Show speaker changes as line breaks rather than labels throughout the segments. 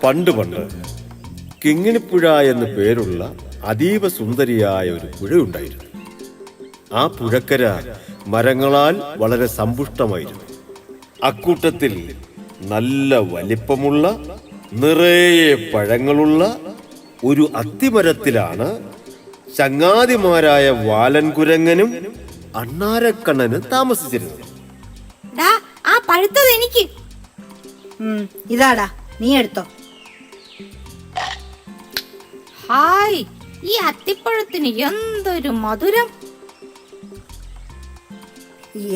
പണ്ട് കിങ്ങിണിപ്പുഴ എന്ന് പേരുള്ള അതീവ സുന്ദരിയായ ഒരു പുഴയുണ്ടായിരുന്നു. ആ പുഴക്കര മരങ്ങളാൽ വളരെ സമ്പുഷ്ടമായിരുന്നു. അക്കൂട്ടത്തിൽ നല്ല വലിപ്പമുള്ള നിറയെ പഴങ്ങളുള്ള ഒരു അത്തിമരത്തിലാണ് ചങ്ങാതിമാരായ വാലൻകുരങ്ങനും അണ്ണാരക്കണ്ണനും താമസിച്ചിരുന്നത്.
ആ പഴുത്തത് എനിക്ക്.
ഇതാടാ, നീ എടുത്തോ.
ഹായ്, ഈ അത്തിപ്പഴത്തിന് എന്തൊരു മധുരം.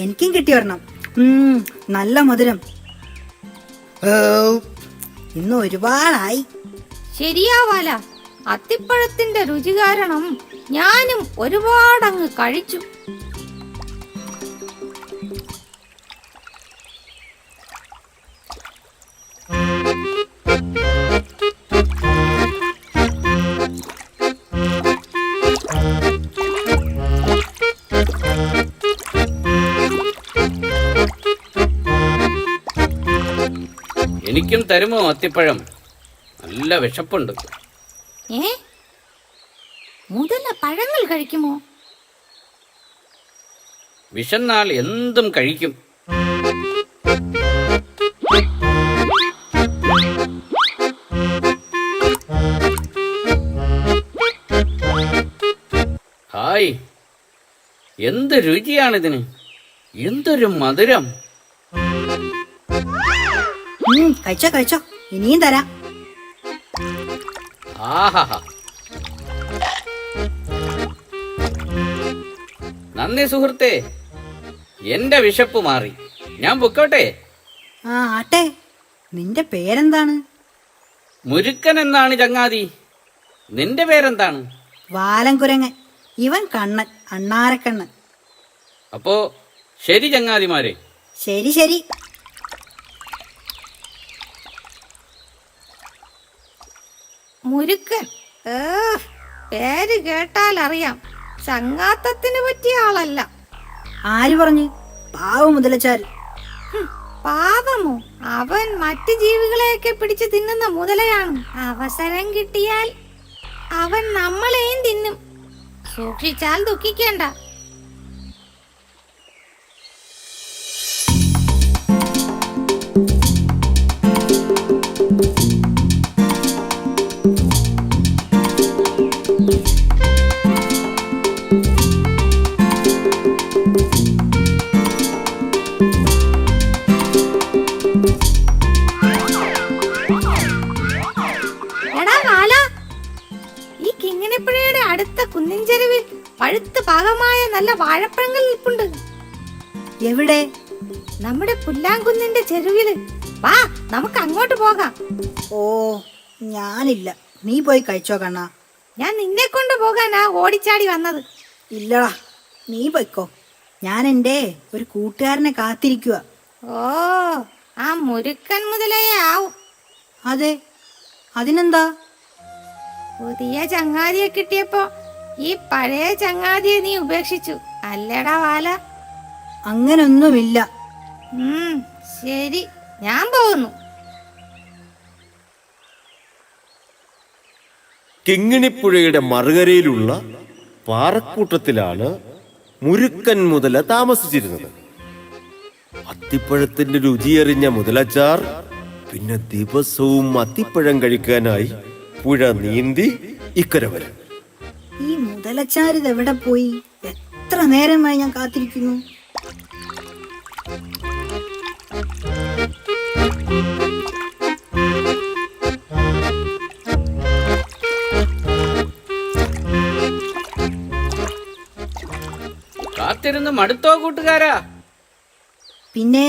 എനിക്കും കിട്ടി ഒരെണ്ണം. നല്ല മധുരം. ഇന്ന് ഒരുപാടായി.
ശരിയാവാല, അത്തിപ്പഴത്തിന്റെ രുചി കാരണം ഞാനും ഒരുപാടങ്ങ് കഴിച്ചു.
എനിക്കും തരുമോ അത്തിപ്പഴം? നല്ല വിശപ്പുണ്ട്.
മുതല പഴങ്ങൾ കഴിക്കുമോ?
വിശന്നാൽ എന്തും കഴിക്കും. ഹായ്, എന്ത് രുചിയാണിതിന്! എന്തൊരു മധുരം!
കഴിച്ചോ കഴിച്ചോ, ഇനിയും തരാം.
ആഹാ, നന്ദി സുഹൃത്തേ, എന്റെ വിശപ്പ് മാറി. ഞാൻ പൊക്കോട്ടെ?
ആട്ടെ, നിന്റെ പേരെന്താണ്?
മുരുക്കൻ എന്നാണ് ചങ്ങാതി. നിന്റെ പേരെന്താണ്?
വാലൻകുരങ്ങൻ. ഇവൻ കണ്ണൻ, അണ്ണാരക്കണ്ണൻ.
അപ്പോ ശരി ചങ്ങാതിമാരെ.
ശരി ശരി.
മുരുക്കൻ, പേര് കേട്ടാൽ അറിയാം ചങ്ങാത്തത്തിന് പറ്റിയ ആളല്ല.
ആര് പറഞ്ഞു? പാവ മുതലച്ചാൽ.
പാവമോ? അവൻ മറ്റു ജീവികളെയൊക്കെ പിടിച്ചു തിന്നുന്ന മുതലയാണ്. അവസരം കിട്ടിയാൽ അവൻ നമ്മളെയും തിന്നും. സൂക്ഷിച്ചാൽ ദുഃഖിക്കേണ്ട. കിങ്ങിണിപ്പുഴയുടെ അടുത്ത കുന്നിൻ ചെരുവിൽ പഴുത്ത് പാകമായ നല്ല വാഴപ്പഴങ്ങൾ നിൽപ്പുണ്ട്.
എവിടെ?
നമ്മുടെ പുല്ലാങ്കുന്നിന്റെ ചെരുവില്. വാ, നമുക്ക് അങ്ങോട്ട് പോകാം.
ഓ, ഞാനില്ല. നീ പോയി കഴിച്ചോ കണ്ണാ.
ഞാൻ നിന്നെ കൊണ്ട് പോകാനാ ഓടിച്ചാടി വന്നത്.
ഇല്ലടാ, നീ പോയിക്കോ. ഞാൻ എൻ്റെ ഒരു കൂട്ടുകാരനെ കാത്തിരിക്കുക.
ഓ, ആ മുരുക്കൻ മുതലയെ ആവും.
അതെ, അതിനെന്താ?
പുതിയ ചങ്ങാതിയെ കിട്ടിയപ്പോ ഈ പഴയ ചങ്ങാതിയെ നീ ഉപേക്ഷിച്ചു അല്ലേടാ വാല?
അങ്ങനൊന്നുമില്ല.
ശരി, ഞാൻ പോകുന്നു.
കിങ്ങിണിപ്പുഴയുടെ മറുകരയിലുള്ള പാറക്കൂട്ടത്തിലാണ് മുരുക്കൻ മുതല താമസിച്ചിരുന്നത്. അത്തിപ്പഴത്തിന്റെ രുചിയറിഞ്ഞ മുതലച്ചാർ പിന്നെ ദിവസവും അത്തിപ്പഴം കഴിക്കാനായി പുഴ നീന്തി ഇക്കര വരും.
ഈ മുതലച്ചാരിത് എവിടെ പോയി? എത്ര നേരമായി ഞാൻ കാത്തിരിക്കുന്നു.
കാത്തിരുന്ന് മടുത്തോ കൂട്ടുകാരാ?
പിന്നെ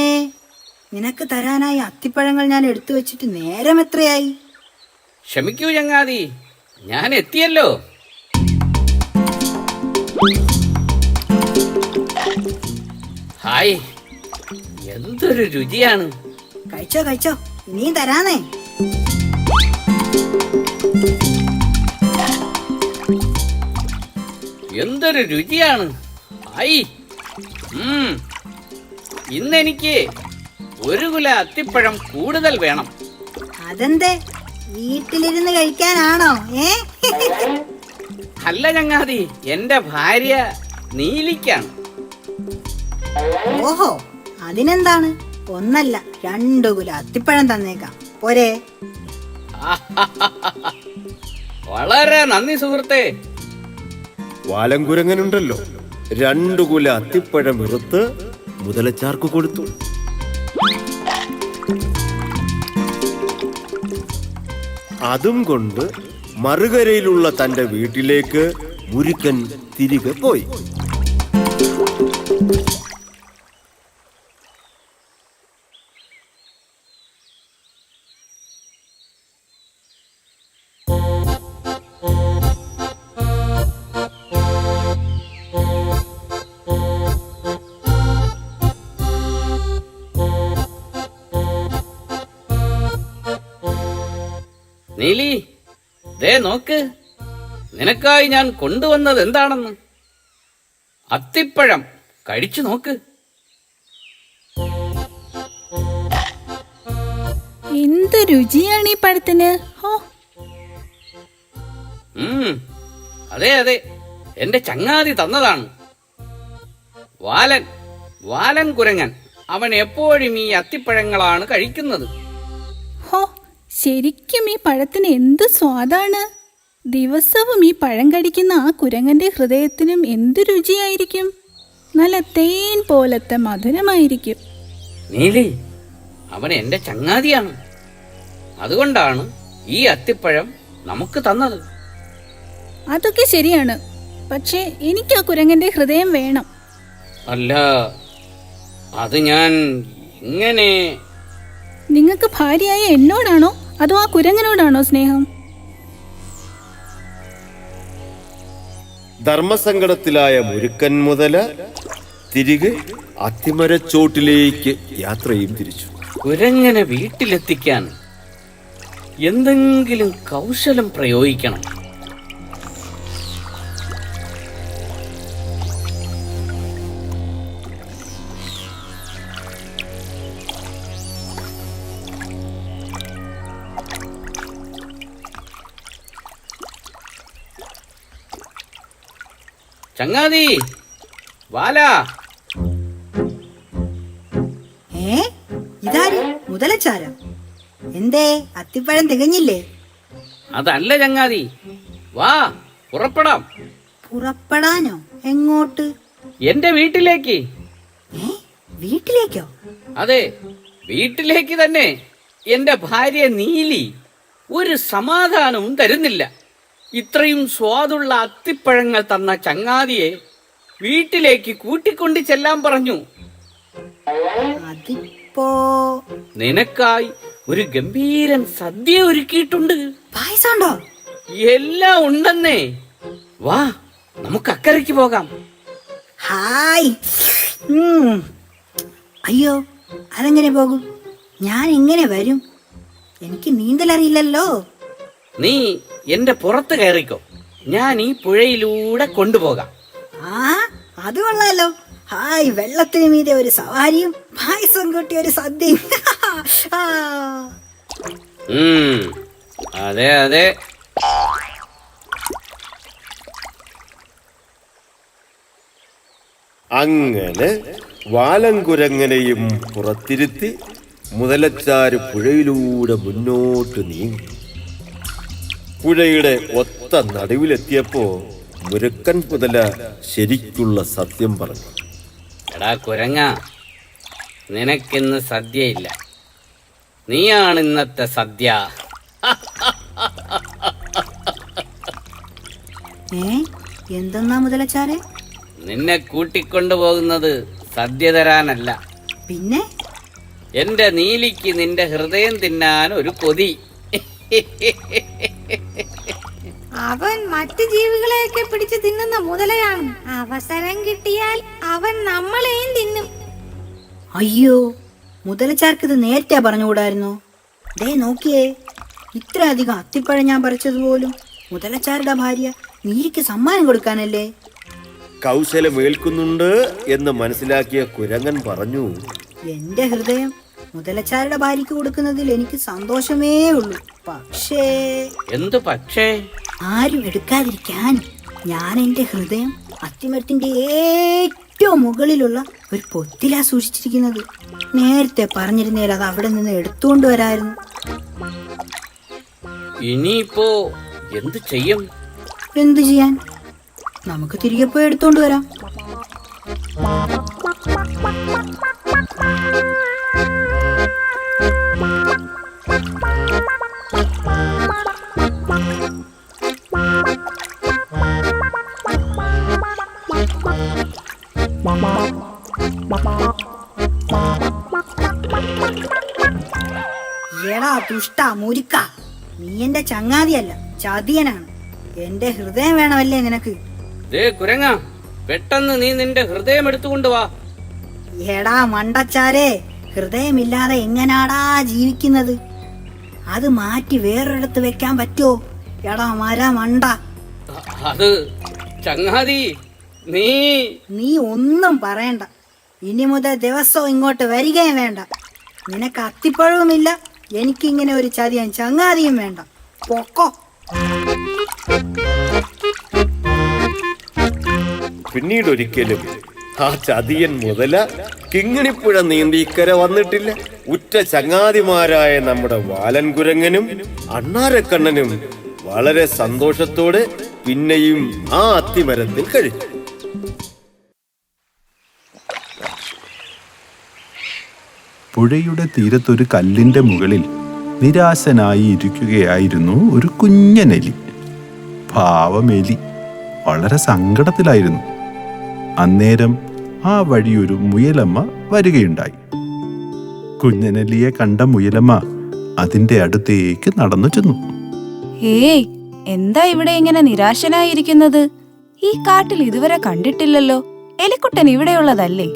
നിനക്ക് തരാനായി അത്തിപ്പഴങ്ങൾ ഞാൻ എടുത്തു വെച്ചിട്ട് നേരം എത്രയായി?
ക്ഷമിക്കൂ ചങ്ങാതി, ഞാൻ എത്തിയല്ലോ. ഹായ്, എന്തൊരു രുചിയാണ്!
കഴിച്ചോ കഴിച്ചോ, ഇനിയും തരാനേ.
എന്തൊരു രുചിയാണ്! ഐ, ഇന്നെനിക്ക് ഒരു കുല അത്തിപ്പഴം കൂടുതൽ വേണം.
അതെന്തേ? വീട്ടിലിരുന്ന് കഴിക്കാനാണോ?
അല്ല ചങ്ങാതി, എന്റെ ഭാര്യ നീലിക്കാണ്.
ഓഹോ, അതിനെന്താണ്? ഒന്നല്ല 2 കുല അത്തിപ്പഴം തന്നേക്കാം, പോരെ?
വളരെ നന്ദി സുഹൃത്തേ.
വാലങ്കുരങ്ങനുണ്ടല്ലോ 2 കുല അത്തിപ്പഴം ഇറുത്ത് മുതലച്ചാർക്ക് കൊടുത്തു. അതും കൊണ്ട് മറുകരയിലുള്ള തന്റെ വീട്ടിലേക്ക് മുരുക്കൻ തിരികെ പോയി.
നീലി, ദേ നോക്ക്, നിനക്കായി ഞാൻ കൊണ്ടുവന്നത് എന്താണെന്ന്. അത്തിപ്പഴം കഴിച്ചു നോക്ക്.
എന്ത് രുചിയാണ് ഈ പഴത്തിന്! ഓ,
അതെ അതെ, എന്റെ ചങ്ങാതി തന്നതാണ്. വാലൻ കുരങ്ങൻ. അവൻ എപ്പോഴും ഈ അത്തിപ്പഴങ്ങളാണ് കഴിക്കുന്നത്.
ഹോ, ശരിക്കും ഈ പഴത്തിന് എന്ത് സ്വാദാണ്! ദിവസവും ഈ പഴം കടിക്കുന്ന ആ കുരങ്ങന്റെ ഹൃദയത്തിനും എന്ത് രുചിയായിരിക്കും! നല്ല തേൻ പോലത്തെ മധുരമായിരിക്കും.
നീലി, അവൻ എന്റെ ചങ്ങാതിയാണ്. അതുകൊണ്ടാണ് ഈ അത്തിപ്പഴം നമുക്ക് തന്നത്.
അതൊക്കെ ശരിയാണ്, പക്ഷേ എനിക്ക് ആ കുരങ്ങന്റെ ഹൃദയം വേണം.
അല്ല, അത് ഞാൻ ഇങ്ങനെ...
നിങ്ങൾക്ക് ഭാര്യയായ എന്നോടാണോ അതോ ആ കുരങ്ങനോടാണോ സ്നേഹം?
ധർമ്മസങ്കടത്തിലായ മുരുക്കൻ മുതല തിരികെ അത്തിമരച്ചോട്ടിലേക്ക് യാത്രയും തിരിച്ചു.
കുരങ്ങനെ വീട്ടിലെത്തിക്കാൻ എന്തെങ്കിലും കൗശലം പ്രയോഗിക്കണം. ചങ്ങാതി, വാല.
ഇതാര്? മുതലച്ചാര? എന്തേ, അത്തിപ്പഴം തികഞ്ഞില്ലേ?
അതല്ല ചങ്ങാതി, വാ പുറപ്പെടാം.
പുറപ്പെടാനോ? എങ്ങോട്ട്?
എന്റെ വീട്ടിലേക്ക്.
വീട്ടിലേക്കോ?
അതെ, വീട്ടിലേക്ക് തന്നെ. എന്റെ ഭാര്യ നീലി ഒരു സമാധാനവും തരുന്നില്ല. ഇത്രയും സ്വാദുള്ള അത്തിപ്പഴങ്ങൾ തന്ന ചങ്ങാതിയെ വീട്ടിലേക്ക് കൂട്ടിക്കൊണ്ട് ചെല്ലാൻ പറഞ്ഞു.
അതിപ്പോ
നിനക്കായി ഒരു ഗംഭീരൻ സദ്യ ഒരുക്കിയിട്ടുണ്ട്.
പായസമുണ്ടോ?
എല്ലാം ഉണ്ടെന്നേ. വാ, നമുക്ക് അക്കരയ്ക്ക് പോകാം.
ഹായ്. അയ്യോ, അതെങ്ങനെ പോകും? ഞാൻ എങ്ങനെ വരും? എനിക്ക് നീന്തലറിയില്ലല്ലോ.
നീ എന്റെ പുറത്ത് കയറിക്കോ, ഞാൻ ഈ പുഴയിലൂടെ കൊണ്ടുപോകാം.
അത് കൊള്ളാലോ. ഹായ്, വെള്ളത്തിന് മീതെ ഒരു സവാരിയും പായസം കൂട്ടി ഒരു സദ്യയും.
അതെ അതെ.
അങ്ങനെ വാലങ്കുരങ്ങനെയും പുറത്തിരുത്തി മുതലച്ചാര് പുഴയിലൂടെ മുന്നോട്ട് നീങ്ങി. പുഴയുടെ ഒത്ത നടുവിലെത്തിയപ്പോ മുരുക്കൻ മുതല ശരിക്കുള്ള സത്യം പറഞ്ഞു.
എടാ കുരങ്ങ, നിനക്കിന്ന് സദ്യയില്ല. നീയാണ് ഇന്നത്തെ സദ്യ.
എന്തെന്നാ മുതലച്ചാരെ?
നിന്നെ കൂട്ടിക്കൊണ്ടുപോകുന്നത് സദ്യ തരാനല്ല.
പിന്നെ?
എന്റെ നീലിക്ക് നിന്റെ ഹൃദയം തിന്നാൻ ഒരു കൊതി.
അവൻ മറ്റു ജീവികളെയൊക്കെ പിടിച്ചു തിന്നുന്ന മുതലയാണ്. അവസരം കിട്ടിയാൽ അവൻ നമ്മളെയും തിന്നും.
അയ്യോ, മുതലച്ചാർക്ക് ഇത് നേരത്തെ പറഞ്ഞുകൂടായിരുന്നോ? ദേ നോക്കിയേ, ഇത്ര അധികം അത്തിപ്പഴം ഞാൻ പറിച്ചതുപോലും മുതലച്ചാരുടെ ഭാര്യ നീലിക്ക് സമ്മാനം കൊടുക്കാനല്ലേ.
കൗശലമേൽക്കുന്നുണ്ട് എന്ന് മനസ്സിലാക്കിയ കുരങ്ങൻ പറഞ്ഞു,
എന്റെ ഹൃദയം മുതലച്ചാരുടെ ഭാര്യയ്ക്ക് കൊടുക്കുന്നതിൽ എനിക്ക് സന്തോഷമേ ഉള്ളൂ. പക്ഷേ
എന്തു പക്ഷേ?
ആരും എടുക്കാതിരിക്കാൻ ഞാൻ എൻ്റെ ഹൃദയം അത്തിമരത്തിന്റെ ഏറ്റവും മുകളിലുള്ള ഒരു പൊത്തിലാ സൂക്ഷിച്ചിരിക്കുന്നത്. നേരത്തെ പറഞ്ഞിരുന്നേൽ അത് അവിടെ നിന്ന് എടുത്തുകൊണ്ട് വരായിരുന്നു.
ഇനിയിപ്പോ എന്തു ചെയ്യും?
എന്തു ചെയ്യാൻ? നമുക്ക് തിരികെ പോയി എടുത്തോണ്ട് വരാം. എടാ ദുഷ്ട മുരിക്ക, നീ എന്റെ ചങ്ങാതിയല്ല, ചതിയനാണ്. എന്റെ ഹൃദയം വേണമല്ലേ നിനക്ക്?
കുരങ്ങ, പെട്ടെന്ന് നീ നിന്റെ ഹൃദയം എടുത്തുകൊണ്ട് വാ.
എടാ മണ്ടച്ചാരെ, ഹൃദയമില്ലാതെ എങ്ങനാടാ ജീവിക്കുന്നത്? അത് മാറ്റി വേറൊരിടത്ത് വെക്കാൻ പറ്റുമോ? എടാ മണ്ട,
അത് ചങ്ങാതി,
നീ ഒന്നും പറയണ്ട. ഇനി മുതൽ ദിവസവും ഇങ്ങോട്ട് വരികയും വേണ്ട. നിനക്ക് അത്തിപ്പഴവുമില്ല, എനിക്കിങ്ങനെ ഒരു ചതിയൻ ചങ്ങാതിയും വേണ്ട. പൊക്കോ.
പിന്നീടൊരിക്കലും ആ ചതിയൻ മുതല കിങ്ങിണിപ്പുഴ നീന്തി ഇക്കര വന്നിട്ടില്ല. ഉറ്റ ചങ്ങാതിമാരായ നമ്മുടെ വാലൻ കുരങ്ങനും അണ്ണാരക്കണ്ണനും വളരെ സന്തോഷത്തോടെ പിന്നെയും ആ അത്തിമരത്തിൽ കഴിച്ചു.
പുഴയുടെ തീരത്തൊരു കല്ലിന്റെ മുകളിൽ നിരാശനായി ഇരിക്കുകയായിരുന്നു ഒരു കുഞ്ഞനെലി. പാവമെലി വളരെ സങ്കടത്തിലായിരുന്നു. അന്നേരം ആ വഴിയൊരു മുയലമ്മ വരികയുണ്ടായി. കുഞ്ഞനെലിയെ കണ്ട മുയലമ്മ അതിന്റെ അടുത്തേക്ക് നടന്നു ചെന്നു.
ഏയ്, എന്താ ഇവിടെ ഇങ്ങനെ നിരാശനായിരിക്കുന്നത്? ഈ കാട്ടിൽ ഇതുവരെ കണ്ടിട്ടില്ലല്ലോ. എലിക്കുട്ടൻ ഇവിടെയുള്ളതല്ലേ?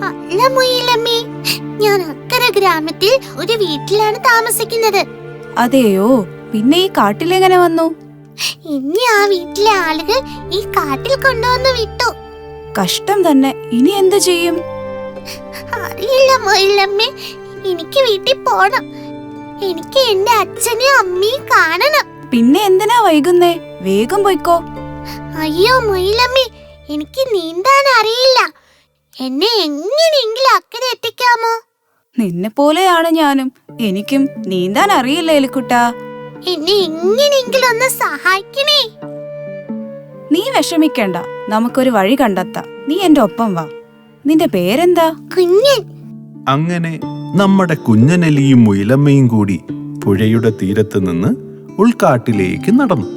അല്ല മുയലമ്മേ, ഞാൻ അക്കരെ ഗ്രാമത്തിൽ ഒരു വീട്ടിലാണ് താമസിക്കുന്നത്.
അതെയോ? പിന്നെ ഈ കാട്ടിലെങ്ങനെ വന്നു?
ഇനി ആ വീട്ടിലെ ആളുകൾ ഈ കാട്ടിൽ കൊണ്ടുവന്ന് വിട്ടു.
കഷ്ടം തന്നെ. ഇനി എന്തു ചെയ്യും?
അറിയില്ല മുയലമ്മേ, എനിക്ക് വീട്ടിൽ പോണം. എനിക്ക് എന്റെ അച്ഛനെയും അമ്മയും കാണണം.
പിന്നെ എന്തിനാ വൈകുന്നേ? വേഗം പോയിക്കോ.
അയ്യോ മുയലമ്മേ, എനിക്ക് നീന്താൻ അറിയില്ല. എന്നെ എങ്ങനെയെങ്കിലും അക്കരെ എത്തിക്കാമോ?
നിന്നെ പോലെയാണ് ഞാനും. എനിക്കും നീന്താൻ അറിയില്ല എലിക്കുട്ടാ.
എന്നെ എങ്ങനെയെങ്കിലും ഒന്ന് സഹായിക്കണേ.
നീ വിഷമിക്കണ്ട, നമുക്കൊരു വഴി കണ്ടെത്താം. നീ എന്റെ ഒപ്പം വാ. നിന്റെ പേരെന്താ?
കുഞ്ഞൻ.
അങ്ങനെ നമ്മുടെ കുഞ്ഞനെലിയും മുയലമ്മയും കൂടി പുഴയുടെ തീരത്ത് നിന്ന് ഉൾക്കാട്ടിലേക്ക് നടന്നു.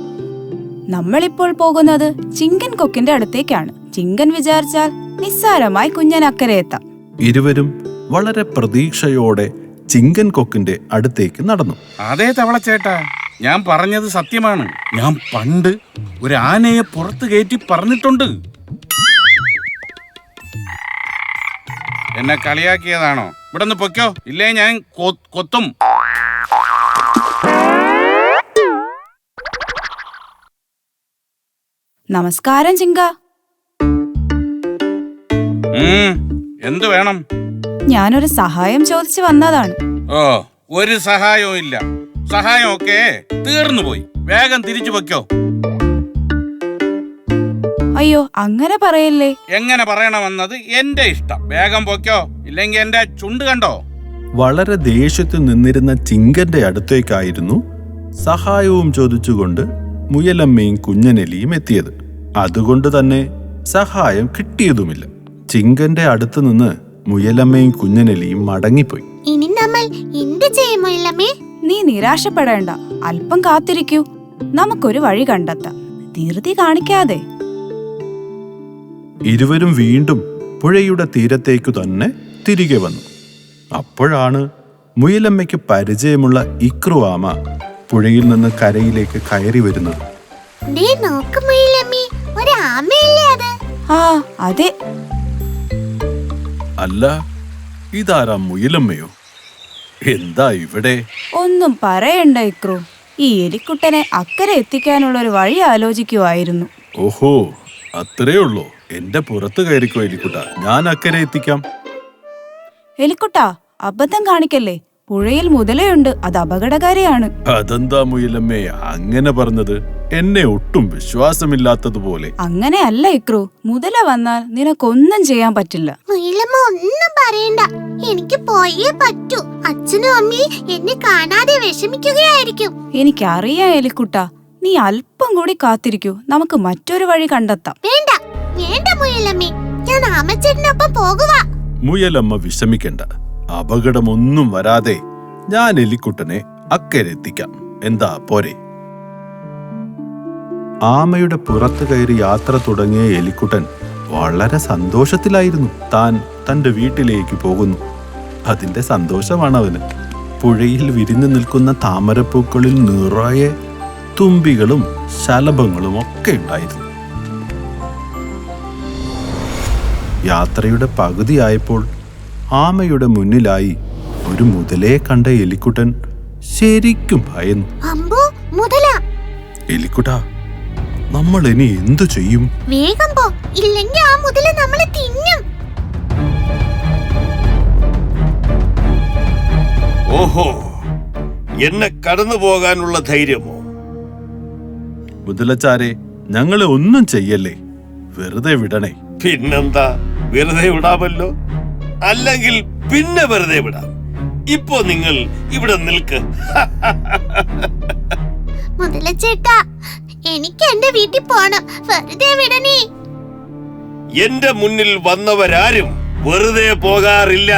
നമ്മളിപ്പോൾ പോകുന്നത് ചിങ്കൻ കൊക്കിന്റെ അടുത്തേക്കാണ്. ചിങ്കൻ വിചാരിച്ചാൽ നിസ്സാരമായി കുഞ്ഞൻ അക്കരെ എത്താം.
ഇരുവരും വളരെ പ്രതീക്ഷയോടെ ചിങ്കൻ കൊക്കിന്റെ അടുത്തേക്ക് നടന്നു.
അതേ തവളച്ചേട്ടാ, ഞാൻ പറഞ്ഞത് സത്യമാണ്. ഞാൻ പണ്ട് ഒരു ആനയെ പുറത്ത് കയറ്റി പറഞ്ഞിട്ടുണ്ട്. എന്നെ കളിയാക്കിയതാണോ? ഇവിടെ നിന്ന് പൊയ്ക്കോ, ഇല്ലേ ഞാൻ കൊത്തും.
നമസ്കാരം ചിങ്ക.
എന്തു വേണം?
ഞാനൊരു സഹായം ചോദിച്ചു വന്നതാണ്.
ഓ, ഒരു സഹായവും ഇല്ല. സഹായം ഒക്കെ തീർന്നു പോയി. വേഗം തിരിച്ചു പൊയ്ക്കോ.
അയ്യോ, അങ്ങനെ പറയല്ലേ.
എങ്ങനെ പറയണമെന്നത് എന്റെ ഇഷ്ടം. വേഗം പൊയ്ക്കോ, ഇല്ലെങ്കിൽ എന്റെ ചുണ്ട് കണ്ടോ.
വളരെ ദേഷ്യത്തിൽ നിന്നിരുന്ന ചിങ്കന്റെ അടുത്തേക്കായിരുന്നു സഹായവും ചോദിച്ചുകൊണ്ട് മുയലമ്മയും കുഞ്ഞനെലിയും എത്തിയത്. അതുകൊണ്ട് തന്നെ സഹായം കിട്ടിയതുമില്ല. ചിങ്കന്റെ അടുത്ത് നിന്ന് മുയലമ്മയും കുഞ്ഞനെലിയും മടങ്ങിപ്പോയി.
ഇനി നമ്മൾ എന്ത് ചെയ്യും മുയലമ്മേ?
നീ നിരാശപ്പെടേണ്ട, അല്പം കാത്തിരിക്കൂ. നമുക്കൊരു വഴി കണ്ടെത്താം. ധൃതി കാണിക്കാതെ.
ഇരുവരും വീണ്ടും പുഴയുടെ തീരത്തേക്കു തന്നെ തിരികെ വന്നു. അപ്പോഴാണ് മുയലമ്മയ്ക്ക് പരിചയമുള്ള ഇക്രുവാമ പുഴയിൽ നിന്ന് കരയിലേക്ക് കയറി വരുന്നത്.
ദേ നോക്ക് മുയലമ്മേ, ഒരു ആമയല്ലേ അത്?
ആ, അതെ.
അല്ല, ഇതാരാ മുയലമ്മയോ? എന്താ ഇവിടെ?
ഒന്നും പറയണ്ട ഇക്രു. ഈ എലിക്കുട്ടനെ അക്കരെ എത്തിക്കാനുള്ള ഒരു വഴി ആലോചിക്കുവായിരുന്നു.
ഓഹോ, അത്രേ ഉള്ളോ? എന്റെ പുറത്ത് കയറിക്കോ എലിക്കുട്ട, ഞാൻ അക്കരെ എത്തിക്കാം.
എലിക്കുട്ടാ, അബദ്ധം കാണിക്കല്ലേ. പുഴയിൽ മുതലയുണ്ട്, അത് അപകടകാരിയാണ്.
അതെന്താ മുയലമ്മേ അങ്ങനെ പറഞ്ഞത്? എന്നെ ഒട്ടും വിശ്വാസമില്ലാത്തതുപോലെ.
അങ്ങനെയല്ല ഇക്രു, മുതല വന്നാൽ നിനക്കൊന്നും ചെയ്യാൻ പറ്റില്ല.
മുയലമ്മ ഒന്നും പറയണ്ട, എനിക്ക് പോയേ പറ്റൂ. അച്ഛനും അമ്മയും എന്നെ കാണാതെ വിഷമിക്കുകയായിരിക്കും.
എനിക്കറിയാം എലിക്കുട്ടാ, നീ അല്പം കൂടി കാത്തിരിക്കൂ, നമുക്ക് മറ്റൊരു വഴി കണ്ടെത്താം.
വേണ്ട വേണ്ട മുയലമ്മേ, ഞാൻ ആമച്ചേട്ടനൊപ്പം പോകുക.
മുയലമ്മ വിഷമിക്കണ്ട, അപകടമൊന്നും വരാതെ ഞാൻ എലിക്കുട്ടനെ അക്കരെ എത്തിക്കാം. എന്താ പോരെ? ആമയുടെ പുറത്ത് കയറി യാത്ര തുടങ്ങിയ എലിക്കുട്ടൻ വളരെ സന്തോഷത്തിലായിരുന്നു. താൻ തന്റെ വീട്ടിലേക്ക് പോകുന്നു. അതിന്റെ സന്തോഷമാണ് അവന്. പുഴയിൽ വിരിഞ്ഞു നിൽക്കുന്ന താമരപ്പൂക്കളിൽ നിറയെ തുമ്പികളും ശലഭങ്ങളും ഒക്കെ ഉണ്ടായിരുന്നു. യാത്രയുടെ പകുതിയായപ്പോൾ ആമയുടെ മുന്നിലായി ഒരു മുതലയെ കണ്ട എലിക്കുട്ടൻ ശരിക്കും ഭയന്നു.
അമ്പോ, മുതല!
എലിക്കുട്ട, നമ്മൾ ഇനി എന്തു ചെയ്യും?
വേഗം പോ, ഇല്ലെങ്കിൽ ആ മുതല നമ്മളെ തിന്നും.
ഓഹോ, എന്നെ കടന്നു പോകാനുള്ള ധൈര്യമോ?
മുതലച്ചാരെ, ഞങ്ങളെ ഒന്നും ചെയ്യല്ലേ, വെറുതെ വിടണേ.
പിന്നെന്താ, വെറുതെ വിടാമല്ലോ. അല്ലെങ്കിൽ പിന്നെ വെറുതെ വിടാം. ഇപ്പോ നിങ്ങൾ ഇവിടെ നിൽക്ക്.
മുതലച്ചേട്ടാ, എനിക്ക് എന്റെ വീട്ടിൽ പോണം, വെറുതെ വിടണേ.
എന്റെ മുന്നിൽ വന്നവരാരും വെറുതെ പോകാറില്ല.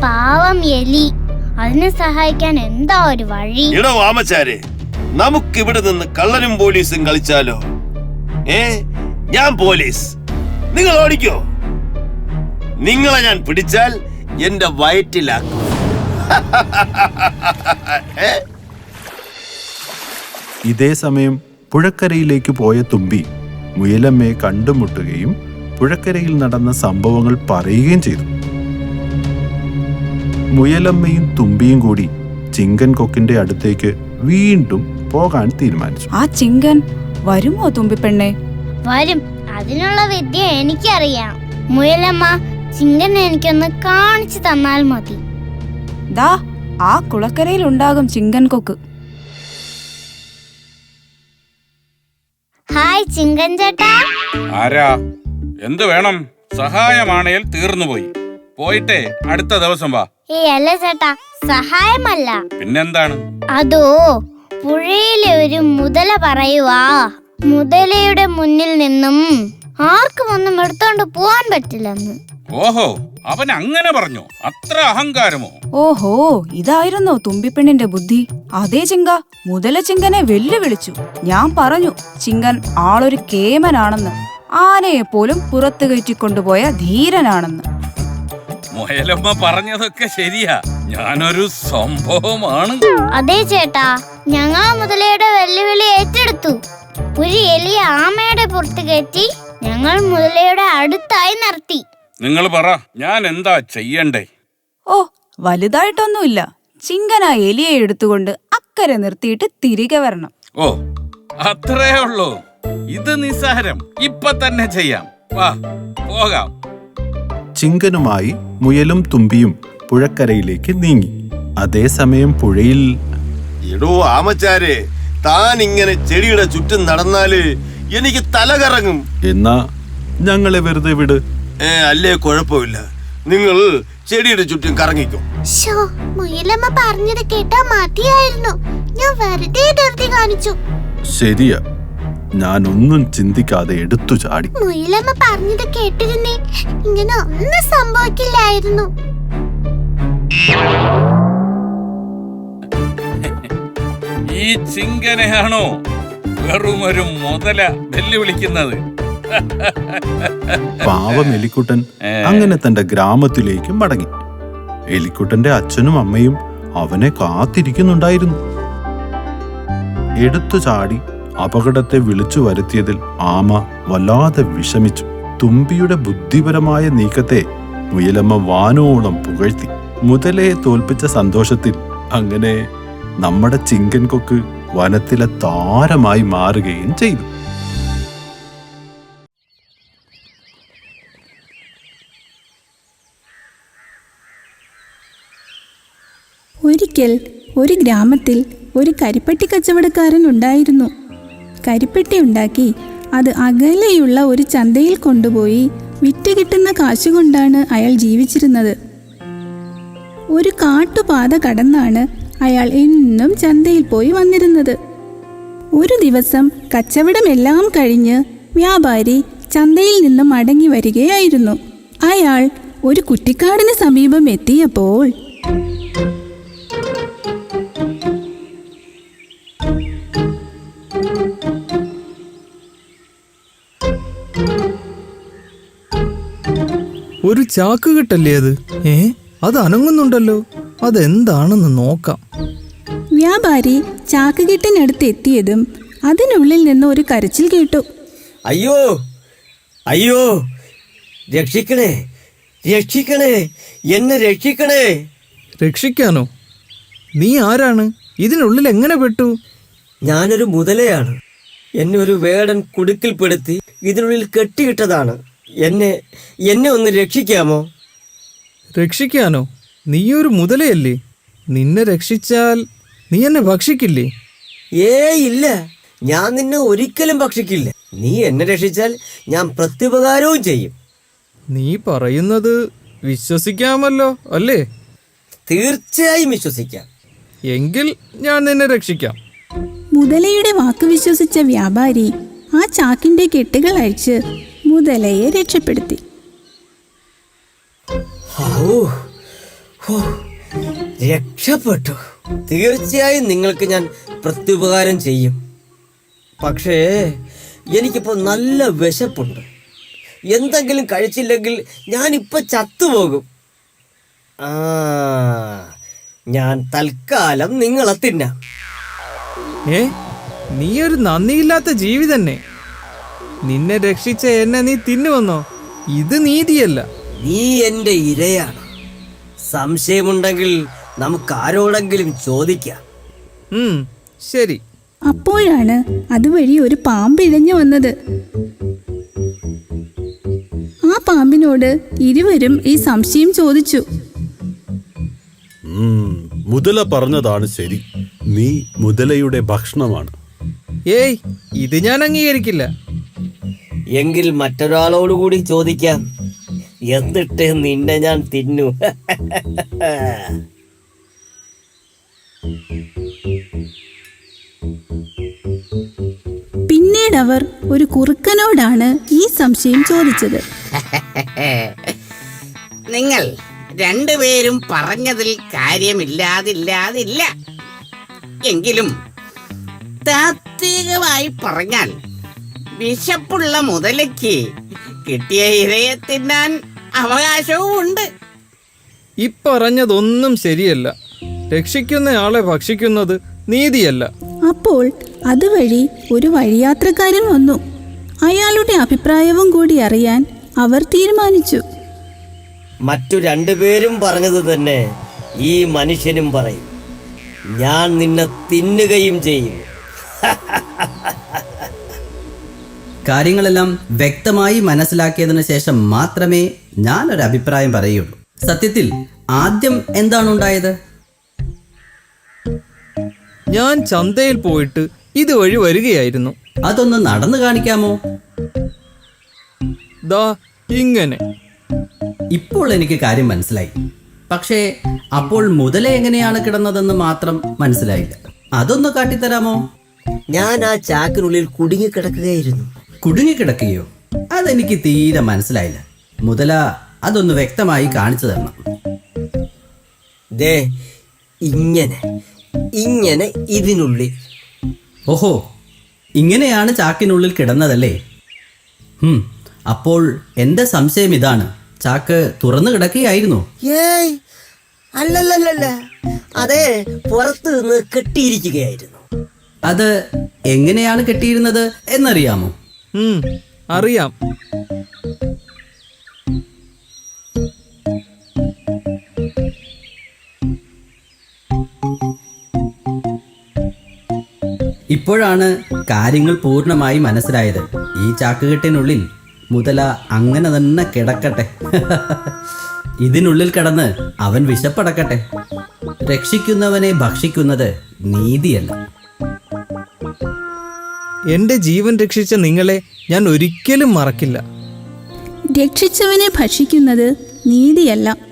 പാവം എലി, അതിനെ സഹായിക്കാൻ എന്താ ഒരു വഴി?
ഇടോ ആമച്ചാരെ, നമുക്കിവിടെ നിന്ന് കള്ളനും പോലീസും കളിച്ചാലോ? ഞാൻ പോലീസ്, നിങ്ങൾ ഓടിക്കോ. നിങ്ങളെ ഞാൻ പിടിച്ചാൽ എന്റെ വയറ്റിലാക്കും.
ഇതേ സമയം പുഴക്കരയിലേക്ക് പോയ തുമ്പി മുയലമ്മയെ കണ്ടുമുട്ടുകയും പുഴക്കരയിൽ നടന്ന സംഭവങ്ങൾ പറയുകയും ചെയ്തു. മുയലമ്മയും തുമ്പിയും കൂടി ചിങ്കൻ കൊക്കിന്റെ അടുത്തേക്ക് വീണ്ടും പോകാൻ തീരുമാനിച്ചു.
ആ ചിങ്കൻ വരുമോ തുമ്പിപ്പെണ്ണെ?
വരും, അതിനുള്ള വിദ്യ എനിക്കറിയാം. മുയലമ്മ, ചിങ്കനെ എനിക്കൊന്ന് കാണിച്ചു തന്നാൽ മതി.
ദാ ആ കുളക്കരയിൽ ഉണ്ടാകും ചിങ്കൻ കൊക്ക്.
ഹായ് ചിങ്കൻ ചേട്ടാ.
ആരാ? എന്ത് വേണം? സഹായമാണേൽ തീർന്നുപോയി. പോയിട്ടേ അടുത്ത ദിവസം വാ.
അല്ല ചേട്ടാ, സഹായമല്ല.
പിന്നെന്താണ്?
അതോ, പുഴയിലെ ഒരു മുതല പറയുവാ, മുതലയുടെ മുന്നിൽ നിന്നും ആർക്കും ഒന്നും എടുത്തോണ്ട് പോവാൻ പറ്റില്ലെന്ന്.
ഓഹോ, അവൻ അങ്ങനെ പറഞ്ഞു? അത്ര അഹങ്കാരമോ?
ഓഹോ, ഇതായിരുന്നോ തുമ്പിപ്പെണ്ണിന്റെ ബുദ്ധി? അതേ ചിങ്ക, മുതല ചിങ്കനെ വെല്ലുവിളിച്ചു. ഞാൻ പറഞ്ഞു, ചിങ്കൻ ആളൊരു കേമനാണെന്ന്, ആനയെ പോലും പുറത്തു കയറ്റിക്കൊണ്ടുപോയ ധീരനാണെന്ന്.
മുയലമ്മ പറഞ്ഞതൊക്കെ ശരിയാ, ഞാനൊരു സംഭവമാണ്.
അതെ ചേട്ടാ, ഞങ്ങൾ മുതലയുടെ വെല്ലുവിളി ഏറ്റെടുത്തു. ഒരു എലിയ ആമയുടെ പുറത്ത് കയറ്റി ഞങ്ങൾ മുതലയുടെ അടുത്തായി നിർത്തി.
നിങ്ങൾ പറ, ഞാൻ എന്താ ചെയ്യണ്ടേ?
ഓ, വലുതായിട്ടൊന്നുമില്ല. ചിങ്കൻ ആ എലിയെ എടുത്തുകൊണ്ട് അക്കരെ നിർത്തിയിട്ട് തിരികെ വരണം.
ഓ, അത്രേ ഉള്ളൂ. ഇത് നിസ്സാരം, ഇപ്പൊ തന്നെ ചെയ്യാം. വാ, പോകാം.
ചിങ്കനുമായി മുയലും തുമ്പിയും പുഴക്കരയിലേക്ക് നീങ്ങി. അതേസമയം പുഴയിൽ
എടോ ആമച്ചാരെ, താൻ ഇങ്ങനെ ചെടിയുടെ ചുറ്റും നടന്നാല് എനിക്ക് തല കറങ്ങും.
എന്നാ ഞങ്ങളെ വെറുതെ വിട്.
അല്ലേ കുഴപ്പമില്ല, നിങ്ങൾ ചെടിയുടെ ചുറ്റും കറങ്ങിക്കോ.
മുയലമ്മ പറഞ്ഞത് കേട്ടാ മതിയായിരുന്നു, ഞാൻ വെറുതെ ധൃതി കാണിച്ചു.
ശരിയാ, ഞാനൊന്നും ചിന്തിക്കാതെ എടുത്തു ചാടി.
മുയലമ്മ പറഞ്ഞത് കേട്ടിരുന്നേ, ഇങ്ങനെ ഒന്നും സംഭവിക്കില്ലായിരുന്നു.
ഈ ചിങ്കനെയാണോ വെറുമൊരു മുതല വെല്ലുവിളിക്കുന്നത്?
പാവം എലിക്കുട്ടൻ അങ്ങനെ തന്റെ ഗ്രാമത്തിലേക്ക് മടങ്ങി. എലിക്കുട്ടന്റെ അച്ഛനും അമ്മയും അവനെ കാത്തിരിക്കുന്നുണ്ടായിരുന്നു. എടുത്തു ചാടി അപകടത്തെ വിളിച്ചു വരുത്തിയതിൽ ആമ വല്ലാതെ വിഷമിച്ചു. തുമ്പിയുടെ ബുദ്ധിപരമായ നീക്കത്തെ മുയലമ്മ വാനോളം പുകഴ്ത്തി. മുതലയെ തോൽപ്പിച്ച സന്തോഷത്തിൽ അങ്ങനെ നമ്മുടെ ചിങ്കൻ കൊക്ക് വനത്തിലെ താരമായി മാറുകയും ചെയ്തു.
ഒരിക്കൽ ഒരു ഗ്രാമത്തിൽ ഒരു കരിപ്പെട്ടി കച്ചവടക്കാരൻ ഉണ്ടായിരുന്നു. കരിപ്പെട്ടി ഉണ്ടാക്കി അത് അകലെയുള്ള ഒരു ചന്തയിൽ കൊണ്ടുപോയി വിറ്റ് കിട്ടുന്ന കാശുകൊണ്ടാണ് അയാൾ ജീവിച്ചിരുന്നത്. ഒരു കാട്ടുപാത കടന്നാണ് അയാൾ എന്നും ചന്തയിൽ പോയി വന്നിരുന്നത്. ഒരു ദിവസം കച്ചവടമെല്ലാം കഴിഞ്ഞ് വ്യാപാരി ചന്തയിൽ നിന്ന് മടങ്ങി വരികയായിരുന്നു. അയാൾ ഒരു കുറ്റിക്കാടിന് സമീപം എത്തിയപ്പോൾ
ഒരു ചാക്ക് കെട്ടല്ലേ അത്? അത് അനങ്ങുന്നുണ്ടല്ലോ. അതെന്താണെന്ന് നോക്കാം.
വ്യാപാരി ചാക്കുകെട്ടിനടുത്ത് എത്തിയതും അതിനുള്ളിൽ നിന്ന് ഒരു കരച്ചിൽ കേട്ടു.
അയ്യോ അയ്യോ, രക്ഷിക്കണേ, രക്ഷിക്കണേ, എന്നെ രക്ഷിക്കണേ.
രക്ഷിക്കാനോ? നീ ആരാണ്? ഇതിനുള്ളിൽ എങ്ങനെ പെട്ടു?
ഞാനൊരു മുതലയാണ്. എന്നെ ഒരു വേടൻ കുടുക്കിൽപ്പെടുത്തി ഇതിനുള്ളിൽ കെട്ടിയിട്ടതാണ്. എന്നെ ഒന്ന് രക്ഷിക്കാമോ?
രക്ഷിക്കാനോ? നീയൊരു മുതലയല്ലേ? നിന്നെ രക്ഷിച്ചാൽ നീ എന്നെ ഭക്ഷിക്കില്ലേ?
ഇല്ല, ഞാൻ നിന്നെ ഒരിക്കലും ഭക്ഷിക്കില്ല. നീ എന്നെ രക്ഷിച്ചാൽ ഞാൻ പ്രത്യുപകാരവും ചെയ്യും.
നീ പറയുന്നത് വിശ്വസിക്കാമല്ലോ അല്ലേ?
തീർച്ചയായും വിശ്വസിക്കാം.
എങ്കിൽ ഞാൻ നിന്നെ രക്ഷിക്കാം.
മുതലയുടെ വാക്ക് വിശ്വസിച്ച വ്യാപാരി ആ ചാക്കിന്റെ കെട്ടുകൾ അഴിച്ച് മുതലയെ രക്ഷപ്പെടുത്തി.
രക്ഷപ്പെട്ടു. തീർച്ചയായും നിങ്ങൾക്ക് ഞാൻ പ്രത്യുപകാരം ചെയ്യും. പക്ഷേ എനിക്കിപ്പോൾ നല്ല വിശപ്പുണ്ട്. എന്തെങ്കിലും കഴിച്ചില്ലെങ്കിൽ ഞാനിപ്പോൾ ചത്തുപോകും. ഞാൻ തൽക്കാലം നിങ്ങളെ തിന്നാം.
നീയൊരു നന്ദിയില്ലാത്ത ജീവി തന്നെ. നിന്നെ രക്ഷിച്ച എന്നെ നീ തിന്നുവന്നോ? ഇത് നീതിയല്ല.
നീ എൻ്റെ ഇരയാണ്. സംശയമുണ്ടെങ്കിൽ നമുക്ക് ആരോടെങ്കിലും ചോദിക്കാം.
ശരി.
അപ്പോഴാണ് അതുവഴി ഒരു പാമ്പ് ഇഴഞ്ഞു വന്നത്. ആ പാമ്പിനോട് ഇരുവരും ഈ സംശയം ചോദിച്ചു.
മുതല പറഞ്ഞതാണ് ശരി. നീ മുതലയുടെ ഭക്ഷണമാണ്.
ഇത് ഞാൻ അംഗീകരിക്കില്ല.
എങ്കിൽ മറ്റൊരാളോടുകൂടി ചോദിക്കാം. എന്നിട്ട് നിന്നെ ഞാൻ തിന്നു.
പിന്നീട് അവർ ഒരു കുറുക്കനോടാണ് ഈ സംശയം ചോദിച്ചത്.
നിങ്ങൾ രണ്ടുപേരും പറഞ്ഞതിൽ കാര്യമില്ലാതില്ല. എങ്കിലും താത്വികമായി പറഞ്ഞാൽ വിശപ്പുള്ള മുതലയ്ക്ക് കിട്ടിയ ഇരയെ തിന്നാൻ അവകാശവും ഉണ്ട്.
പറഞ്ഞതൊന്നും ശരിയല്ല. രക്ഷിക്കുന്നയാളെ ഭക്ഷിക്കുന്നത് നീതിയല്ല.
അപ്പോൾ അതുവഴി ഒരു വഴിയാത്രക്കാരൻ വന്നു. അയാളുടെ അഭിപ്രായവും കൂടി അറിയാൻ അവർ തീരുമാനിച്ചു.
മറ്റു രണ്ടുപേരും പറഞ്ഞത് തന്നെ ഈ മനുഷ്യനും പറയും. ഞാൻ നിന്നെ തിന്നുകയും ചെയ്യും.
കാര്യങ്ങളെല്ലാം വ്യക്തമായി മനസ്സിലാക്കിയതിനു ശേഷം മാത്രമേ ഞാൻ ഒരു അഭിപ്രായം പറയുള്ളൂ. സത്യത്തിൽ ആദ്യം എന്താണ് ഉണ്ടായത്?
ഞാൻ ചന്തയിൽ പോയിട്ട് ഇതുവഴി വരികയായിരുന്നു.
അതൊന്ന് നടന്നു കാണിക്കാമോ?
ദാ ഇങ്ങനെ.
ഇപ്പോൾ എനിക്ക് കാര്യം മനസ്സിലായി. പക്ഷേ അപ്പോൾ മുതല എങ്ങനെയാണ് കിടന്നതെന്ന് മാത്രം മനസ്സിലായില്ല. അതൊന്ന് കാട്ടിത്തരാമോ?
ഞാൻ ആ ചാക്കിനുള്ളിൽ കുടുങ്ങിക്കിടക്കുകയായിരുന്നു.
കുടുങ്ങിക്കിടക്കുകയോ? അതെനിക്ക് തീരെ മനസ്സിലായില്ല. മുതല അതൊന്ന് വ്യക്തമായി കാണിച്ചു തരണം.
ദേ ഇങ്ങനെ ഇങ്ങനെ ഇതിനുള്ളിൽ.
ഓഹോ, ഇങ്ങനെയാണ് ചാക്കിനുള്ളിൽ കിടന്നതല്ലേ? അപ്പോൾ എൻ്റെ സംശയം ഇതാണ്, ചാക്ക് തുറന്നു കിടക്കുകയായിരുന്നു.
അല്ലല്ല, അതെ, പുറത്ത് നിന്ന് കെട്ടിയിരിക്കുകയായിരുന്നു.
അത് എങ്ങനെയാണ് കെട്ടിയിരുന്നത് എന്നറിയാമോ?
അറിയാം.
ഇപ്പോഴാണ് കാര്യങ്ങൾ പൂർണ്ണമായി മനസ്സിലായത്. ഈ ചാക്കുകെട്ടിനുള്ളിൽ മുതല അങ്ങനെ തന്നെ കിടക്കട്ടെ. ഇതിനുള്ളിൽ കിടന്ന് അവൻ വിശപ്പടക്കട്ടെ. രക്ഷിക്കുന്നവനെ ഭക്ഷിക്കുന്നത് നീതിയല്ല.
എന്റെ ജീവൻ രക്ഷിച്ച നിങ്ങളെ ഞാൻ ഒരിക്കലും മറക്കില്ല.
രക്ഷിച്ചവനെ ഭക്ഷിക്കുന്നത് നീതിയല്ല.